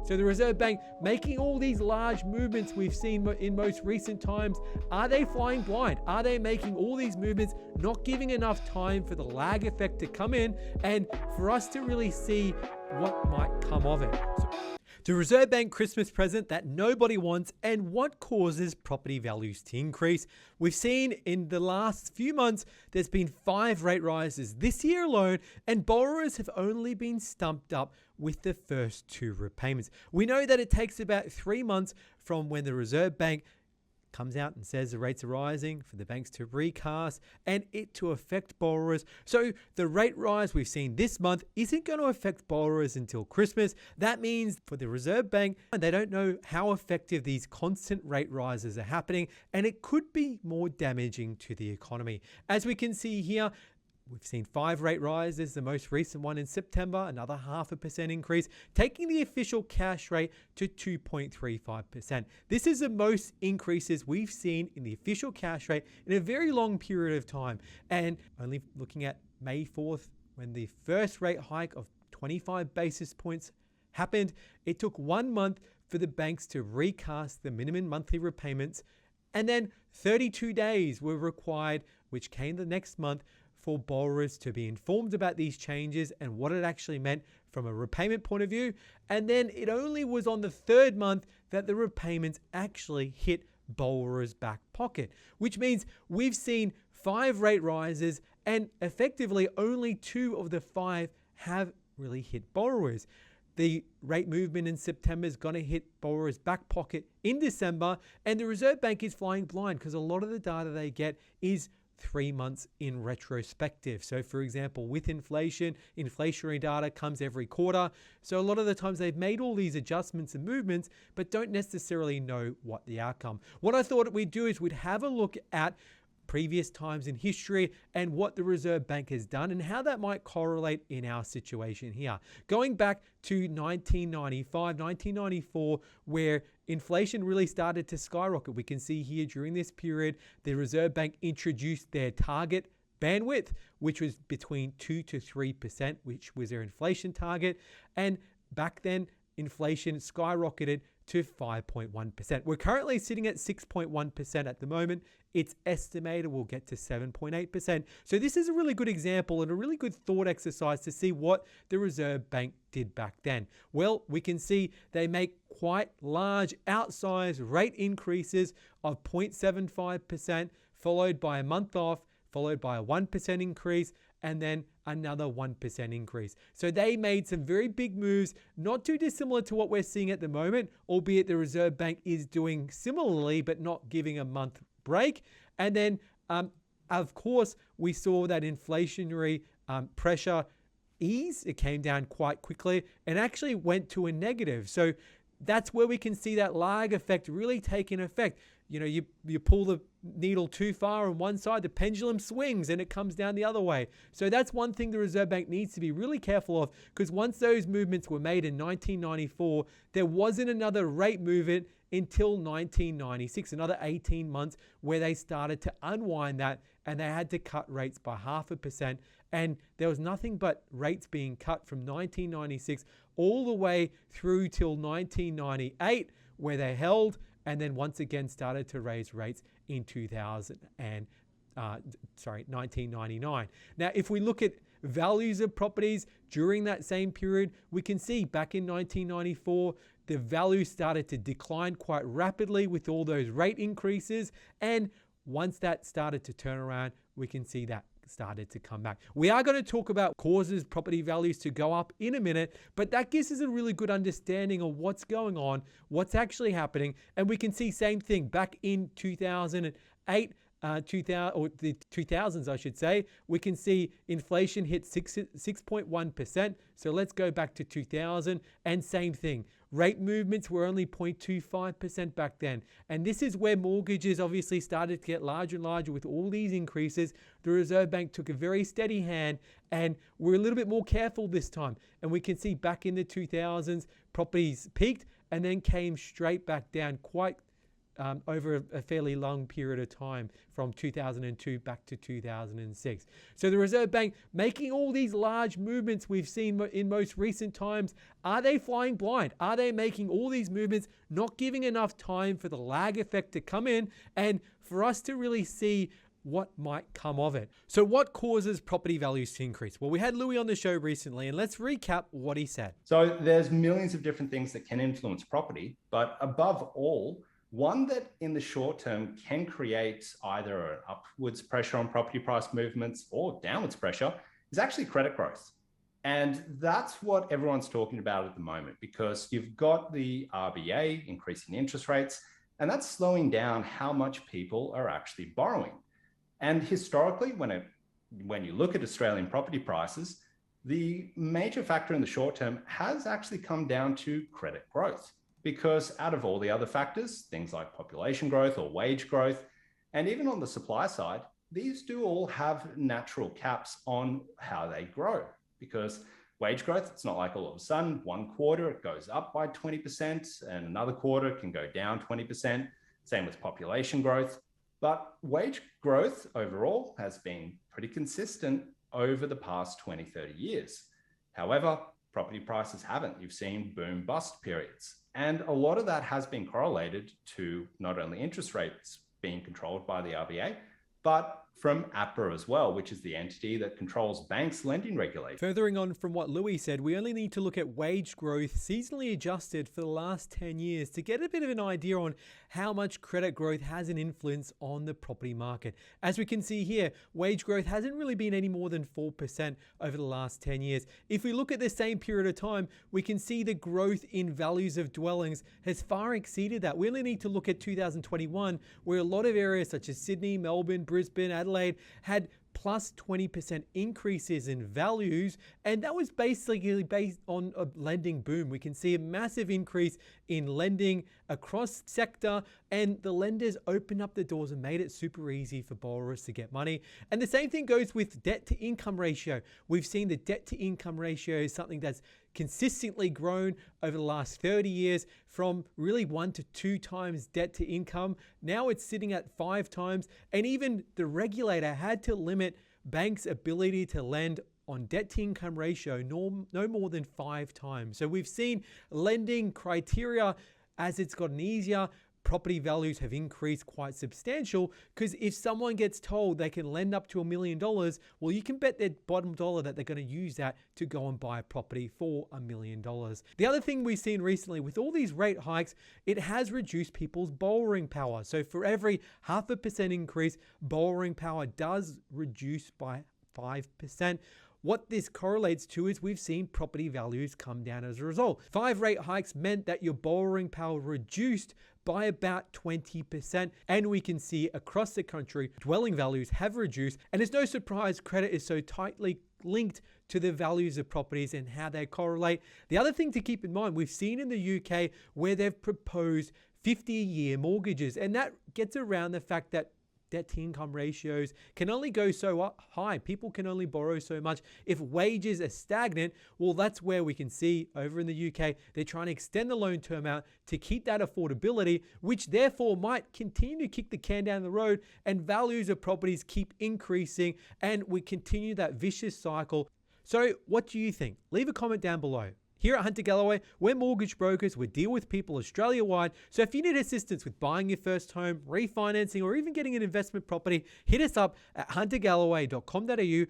So the Reserve Bank making all these large movements we've seen in most recent times. Are they flying blind? Are they making all these movements, not giving enough time for the lag effect to come in and for us to really see what might come of it? The Reserve Bank Christmas present that nobody wants, and what causes property values to increase. We've seen in the last few months, there's been 5 rate rises this year alone, and borrowers have only been stumped up with the first 2 repayments. We know that it takes about 3 months from when the Reserve Bank comes out and says the rates are rising for the banks to recast and it to affect borrowers. So the rate rise we've seen this month isn't going to affect borrowers until Christmas. That means for the Reserve Bank, they don't know how effective these constant rate rises are happening, and it could be more damaging to the economy. As we can see here, we've seen 5 rate rises, the most recent one in September, another 0.5% increase, taking the official cash rate to 2.35%. This is the most increases we've seen in the official cash rate in a very long period of time. And only looking at May 4th, when the first rate hike of 25 basis points happened, it took 1 month for the banks to recast the minimum monthly repayments. And then 32 days were required, which came the next month, for borrowers to be informed about these changes and what it actually meant from a repayment point of view. And then it only was on the 3rd month that the repayments actually hit borrowers' back pocket, which means we've seen 5 rate rises and effectively only 2 of the 5 have really hit borrowers. The rate movement in September is going to hit borrowers' back pocket in December, and the Reserve Bank is flying blind because a lot of the data they get is 3 months in retrospective. So for example, with inflation, inflationary data comes every quarter. So a lot of the times they've made all these adjustments and movements, but don't necessarily know what the outcome. What I thought we'd do is we'd have a look at previous times in history and what the Reserve Bank has done and how that might correlate in our situation here. Going back to 1995, 1994, where inflation really started to skyrocket. We can see here during this period, the Reserve Bank introduced their target bandwidth, which was between 2 to 3%, which was their inflation target. And back then, inflation skyrocketed to 5.1%. We're currently sitting at 6.1% at the moment. It's estimated we'll get to 7.8%. So this is a really good example and a really good thought exercise to see what the Reserve Bank did back then. Well, we can see they make quite large outsized rate increases of 0.75%, followed by a month off, followed by a 1% increase, and then another 1% increase. So they made some very big moves, not too dissimilar to what we're seeing at the moment, albeit the Reserve Bank is doing similarly, but not giving a month break. And then, of course, we saw that inflationary pressure ease. It came down quite quickly and actually went to a negative. So that's where we can see that lag effect really taking effect. You know, you pull the needle too far on one side, the pendulum swings and it comes down the other way. So that's one thing the Reserve Bank needs to be really careful of, because once those movements were made in 1994, there wasn't another rate movement until 1996, another 18 months where they started to unwind that and they had to cut rates by 0.5%. And there was nothing but rates being cut from 1996 all the way through till 1998, where they held and then once again started to raise rates in 1999. Now, if we look at values of properties during that same period, we can see back in 1994, the value started to decline quite rapidly with all those rate increases. And once that started to turn around, we can see that started to come back. We are going to talk about causes property values to go up in a minute, but that gives us a really good understanding of what's going on, what's actually happening. And we can see same thing back in 2008, 2000 or the 2000s, I should say, we can see inflation hit 6.1%. So let's go back to 2000 and same thing. Rate movements were only 0.25% back then. And this is where mortgages obviously started to get larger and larger with all these increases. The Reserve Bank took a very steady hand and we're a little bit more careful this time. And we can see back in the 2000s, properties peaked and then came straight back down quite over a fairly long period of time from 2002 back to 2006. So the Reserve Bank making all these large movements we've seen in most recent times. Are they flying blind? Are they making all these movements, not giving enough time for the lag effect to come in and for us to really see what might come of it? So what causes property values to increase? Well, we had Louis on the show recently, and let's recap what he said. So there's millions of different things that can influence property, but above all, one that in the short term can create either an upwards pressure on property price movements or downwards pressure is actually credit growth. And that's what everyone's talking about at the moment, because you've got the RBA increasing interest rates, and that's slowing down how much people are actually borrowing. And historically, when you look at Australian property prices, the major factor in the short term has actually come down to credit growth, because out of all the other factors, things like population growth or wage growth, and even on the supply side, these do all have natural caps on how they grow. Because wage growth, it's not like all of a sudden, one quarter it goes up by 20% and another quarter can go down 20%. Same with population growth. But wage growth overall has been pretty consistent over the past 20, 30 years. However, property prices haven't. You've seen boom bust periods. And a lot of that has been correlated to not only interest rates being controlled by the RBA, but from APRA as well, which is the entity that controls banks' lending regulation. Furthering on from what Louis said, we only need to look at wage growth seasonally adjusted for the last 10 years to get a bit of an idea on how much credit growth has an influence on the property market. As we can see here, wage growth hasn't really been any more than 4% over the last 10 years. If we look at the same period of time, we can see the growth in values of dwellings has far exceeded that. We only need to look at 2021, where a lot of areas such as Sydney, Melbourne, Brisbane, Adelaide had plus 20% increases in values, and that was basically based on a lending boom. We can see a massive increase in lending across sector, and the lenders opened up the doors and made it super easy for borrowers to get money. And the same thing goes with debt to income ratio. We've seen the debt to income ratio is something that's consistently grown over the last 30 years from really 1 to 2 times debt to income. Now it's sitting at 5 times, and even the regulator had to limit banks' ability to lend on debt to income ratio no more than 5 times. So we've seen lending criteria as it's gotten easier. Property values have increased quite substantial, because if someone gets told they can lend up to $1 million, well, you can bet their bottom dollar that they're going to use that to go and buy a property for $1 million. The other thing we've seen recently with all these rate hikes, it has reduced people's borrowing power. So for every 0.5% increase, borrowing power does reduce by 5%. What this correlates to is we've seen property values come down as a result. 5 rate hikes meant that your borrowing power reduced by about 20%. And we can see across the country, dwelling values have reduced. And it's no surprise credit is so tightly linked to the values of properties and how they correlate. The other thing to keep in mind, we've seen in the UK where they've proposed 50-year mortgages, and that gets around the fact that debt to income ratios can only go so high. People can only borrow so much. If wages are stagnant, well, that's where we can see over in the UK, they're trying to extend the loan term out to keep that affordability, which therefore might continue to kick the can down the road, and values of properties keep increasing, and we continue that vicious cycle. So what do you think? Leave a comment down below. Here at Hunter Galloway, we're mortgage brokers. We deal with people Australia-wide. So if you need assistance with buying your first home, refinancing, or even getting an investment property, hit us up at huntergalloway.com.au